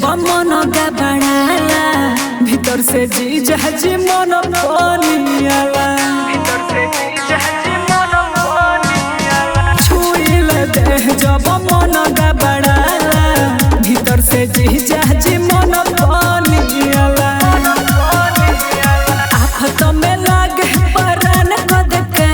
जब मन गबड़ाला भीतर से जी जहाजी मन पानियाला छुइले देह जब मन गबड़ाला भीतर से जी जहाजी मन पानियाला आफत में लागे परान कदका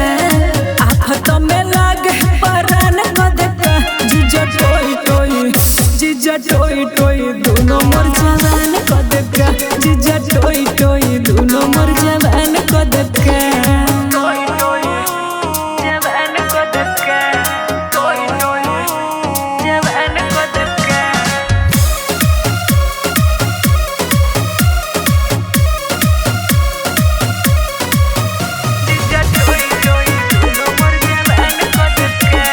आफत में लागे परान कदका जीजा टोई टोई जीजा टोई टोई दोनों मर जवान कदका जीजा टोई टोई दोनों मर जवान कदका टोई टोई जवान कदका टोई टोई जवान कदका जीजा टोई टोई दोनों मर जवान कदका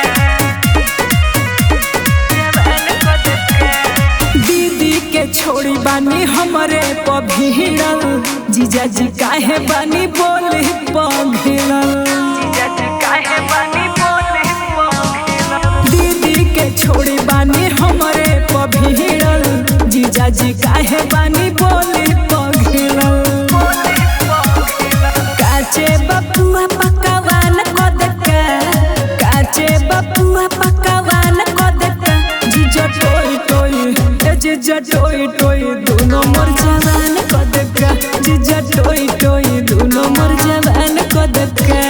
दीदी के छोड़ी बानी हमरे पभिड़ल जीजा जी काहे बानी बोले पघिड़ल दीदी के छोड़ी बानी हमरे पभिड़ल जीजा जी काहे बानी बोले पघिड़ल काचे बपुआ पकवान कदका काचे बपुआ पकवान कदका जीजा टोई टोई जीजा टोई टोई दोनों मर जवान कदका जीजा टोई टोई दोनों मर जवान कदका।